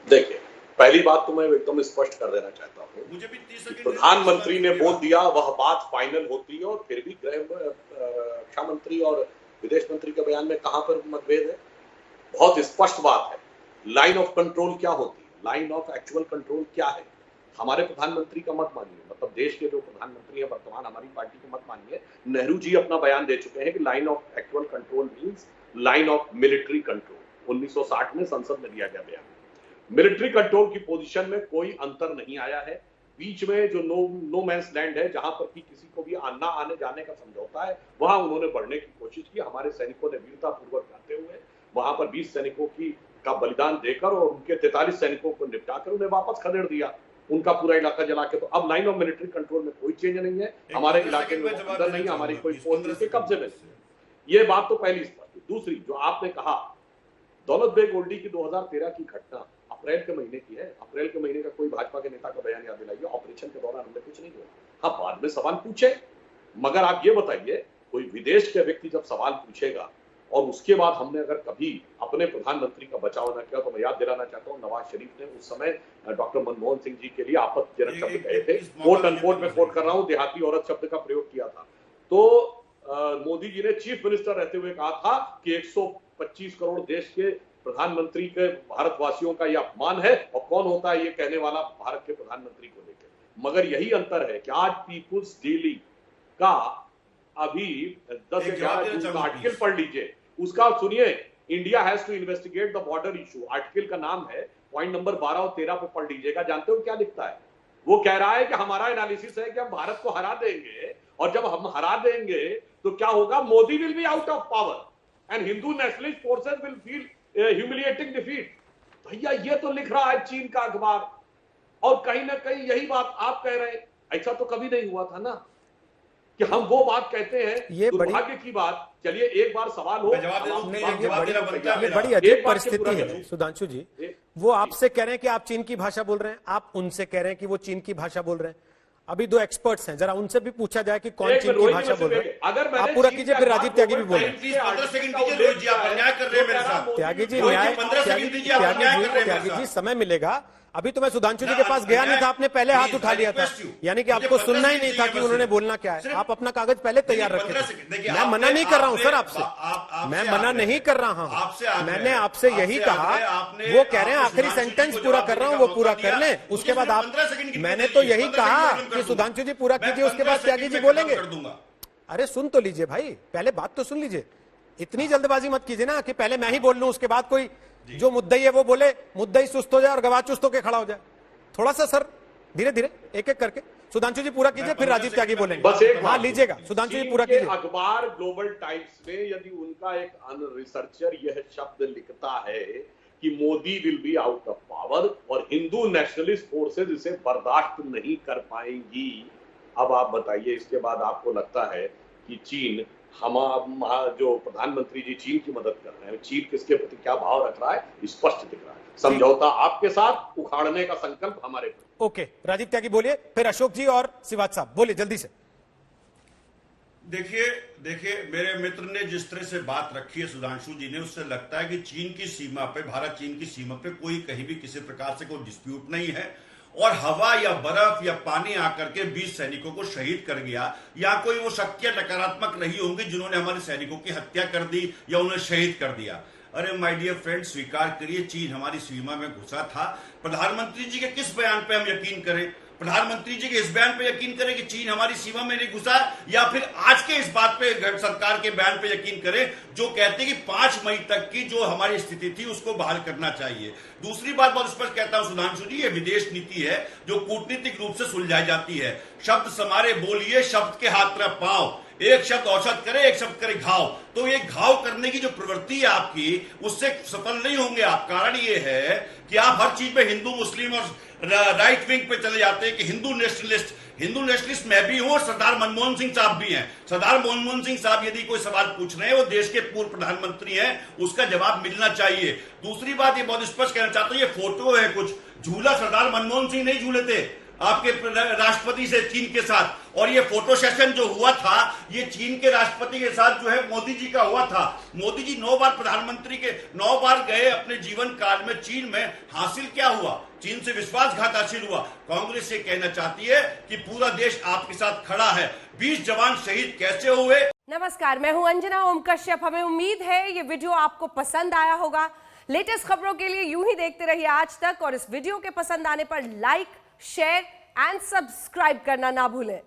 देखिए, पहली बात तो मैं एकदम स्पष्ट कर देना चाहता हूँ, मुझे भी 30 सेकंड प्रधानमंत्री ने बोल दिया वह बात फाइनल होती है, और फिर भी रक्षा मंत्री और विदेश मंत्री के बयान में कहां पर मतभेद है? बहुत स्पष्ट बात है। लाइन ऑफ कंट्रोल क्या होती है, लाइन ऑफ एक्चुअल कंट्रोल क्या है? हमारे प्रधानमंत्री का मत मानिए, मतलब देश के जो प्रधानमंत्री है वर्तमान हमारी पार्टी को मत मानिए, नेहरू जी अपना बयान दे चुके हैं कि line of actual control means line of military control. 1960 में संसद में दिया गया बयान। मिलिट्री कंट्रोल की पोजीशन में कोई अंतर नहीं आया है। बीच में जो नो मैंस लैंड है, जहां पर कि किसी को भी ना आने जाने का समझौता है, वहां उन्होंने बढ़ने की कोशिश की। हमारे सैनिकों ने वीरता पूर्वक जाते हुए वहां पर 20 सैनिकों का बलिदान देकर और उनके 43 सैनिकों को निपटाकर उन्हें वापस खदेड़ दिया, उनका पूरा इलाका जला के। तो अब लाइन ऑफ मिलिट्री कंट्रोल में कोई चेंज नहीं है, हमारे इलाके में अंदर नहीं, हमारी कोई फोर्स के कब्जे में। ये बात तो पहली स्पष्ट। दूसरी, जो आपने कहा दौलत बेग ओल्डी की 2013 की घटना अप्रैल के महीने की है। अप्रैल के महीने का कोई भाजपा के नेता का बयान याद दिलाइए। ऑपरेशन के दौरान हमने कुछ नहीं किया। हाँ, बाद में सवाल पूछे, मगर आप ये बताइए, कोई विदेश के व्यक्ति जब सवाल पूछेगा और उसके बाद हमने अगर कभी अपने प्रधानमंत्री का बचाव न किया, तो मैं याद दिलाना चाहता हूँ नवाज शरीफ ने उस समय डॉक्टर मनमोहन सिंह जी के लिए आपत्तिजनक शब्द कहे थे। कोट अनकोट में कोट कर रहा हूँ, देहाती औरत शब्द का प्रयोग किया था। तो मोदी जी ने चीफ मिनिस्टर रहते हुए कहा था कि 125 करोड़ देश के प्रधानमंत्री के भारतवासियों का यह अपमान है, और कौन होता है ये कहने वाला भारत के प्रधानमंत्री को लेकर। मगर यही अंतर है कि आज पीपुल्स डेली का अभी 10-11 जून का आर्टिकल पढ़ लीजिए, उसका सुनिए, India has to investigate the border issue. Article का नाम है, पॉइंट नंबर 12 और 13 पे पढ़ लीजिएगा। जानते हो क्या लिखता है? वो कह रहा है कि हमारा एनालिसिस है कि हम भारत को हरा देंगे, और जब हम हरा देंगे तो क्या होगा, Modi will be out of power and Hindu nationalist forces will feel humiliating defeat. भैया, ये तो लिख रहा है चीन का अखबार, और कहीं ना कहीं यही बात आप कह रहे हैं। ऐसा तो कभी नहीं हुआ था ना कि हम वो बात कहते हैं। ये दुर्भाग्य की बात। चलिए, एक बार सवाल हो, ये बड़ी अजीब परिस्थिति है सुधांशु जी। वो आपसे कह रहे हैं कि आप चीन की भाषा बोल रहे हैं, आप उनसे कह रहे हैं कि वो चीन की भाषा बोल रहे हैं। अभी दो एक्सपर्ट्स हैं, जरा उनसे भी पूछा जाए कि कौन चीन की भाषा बोल रहे हैं। आप पूरा कीजिए, फिर राजीव त्यागी भी बोले। त्यागी जी, त्यागी जी समय मिलेगा। अभी तो मैं सुधांशु जी के पास गया नहीं था, आपने पहले हाथ उठा लिया था, यानी कि आपको सुनना ही नहीं था कि उन्होंने बोलना क्या है। आप अपना कागज पहले तैयार रखे थे। मैं मना नहीं कर रहा हूं सर आपसे, मैं मना नहीं कर रहा हूं। मैंने आपसे यही कहा, वो कह रहे हैं आखिरी सेंटेंस पूरा कर रहा हूं, वो पूरा कर लें, उसके बाद आप। मैंने तो यही कहा कि सुधांशु जी पूरा कीजिए, उसके बाद त्यागी जी बोलेंगे। अरे सुन तो लीजिए भाई, पहले बात तो सुन लीजिए। इतनी जल्दबाजी मत कीजिए ना कि पहले मैं ही बोल लूं, उसके बाद कोई जो मुद्दई है वो बोले, मुद्दई सुस्त हो जाए और गवाह चुस्त होकर खड़ा हो जाए। थोड़ा सा सर धीरे धीरे एक एक करके। सुधांशु जी पूरा कीजिए, फिर राजीव त्यागी बोलेंगे। बस एक हाँ लीजिएगा, सुधांशु जी पूरा कीजिए। अखबार ग्लोबल टाइम्स में यदि उनका एक रिसर्चर यह शब्द लिखता है कि Modi will be out of power और हिंदू नेशनलिस्ट फोर्सेज इसे बर्दाश्त नहीं कर पाएंगी, अब आप बताइए, इसके बाद आपको लगता है कि चीन, हम जो प्रधानमंत्री जी चीन की मदद कर रहे हैं, चीन किसके प्रति क्या भाव रख रहा है, स्पष्ट दिख रहा है। समझौता आपके साथ, उखाड़ने का संकल्प हमारे प्रति। ओके, राजीव त्यागी बोलिए, फिर अशोक जी और शिवाज साहब बोलिए जल्दी से। देखिए मेरे मित्र ने जिस तरह से बात रखी है सुधांशु जी ने, उससे लगता है कि चीन की सीमा पे, भारत चीन की सीमा पे कोई कहीं भी किसी प्रकार से कोई डिस्प्यूट नहीं है, और हवा या बर्फ या पानी आकर के 20 सैनिकों को शहीद कर गया, या कोई वो शक्तियां नकारात्मक रही होंगी जिन्होंने हमारे सैनिकों की हत्या कर दी या उन्हें शहीद कर दिया। अरे माय डियर फ्रेंड, स्वीकार करिए चीन हमारी सीमा में घुसा था। प्रधानमंत्री जी के किस बयान पे हम यकीन करें? प्रधानमंत्री जी के इस बयान पे यकीन करें कि चीन हमारी सीमा में नहीं घुसा, या फिर आज के इस बात पे सरकार के बयान पे यकीन करें जो कहते हैं कि 5 मई तक की जो हमारी स्थिति थी उसको बहाल करना चाहिए। दूसरी बात बहुत स्पष्ट कहता हूं सुधांशु जी, ये विदेश नीति है जो कूटनीतिक रूप से सुलझाई जाती है। शब्द समारे बोलिए, शब्द के हाथ तरफ पाओ, एक शब्द औषध करे, एक शब्द करे घाव। तो ये घाव करने की जो प्रवृत्ति है आपकी, उससे सफल नहीं होंगे आप। कारण ये है कि आप हर चीज में हिंदू मुस्लिम और राइट विंग पे चले जाते हैं कि हिंदू नेशनलिस्ट मैं भी हूं और सरदार मनमोहन सिंह साहब भी हैं। सरदार मनमोहन सिंह साहब यदि कोई सवाल पूछ रहे हैं, वो देश के पूर्व प्रधानमंत्री हैं, उसका जवाब मिलना चाहिए। दूसरी बात ये बहुत स्पष्ट कहना चाहता हूं, ये फोटो है कुछ, झूला सरदार मनमोहन सिंह नहीं झूले थे आपके राष्ट्रपति से चीन के साथ, और ये फोटो सेशन जो हुआ था ये चीन के राष्ट्रपति के साथ जो है मोदी जी का हुआ था। मोदी जी 9 बार प्रधानमंत्री के 9 बार गए अपने जीवन काल में चीन में, हासिल क्या हुआ? चीन से विश्वासघात हासिल हुआ। कांग्रेस ये कहना चाहती है कि पूरा देश आपके साथ खड़ा है। 20 जवान शहीद कैसे हुए? नमस्कार, मैं हूं अंजना ओम कश्यप। हमें उम्मीद है ये वीडियो आपको पसंद आया होगा। लेटेस्ट खबरों के लिए यूं ही देखते रहिए आज तक, और इस वीडियो के पसंद आने पर लाइक, शेयर एंड सब्सक्राइब करना ना भूलें।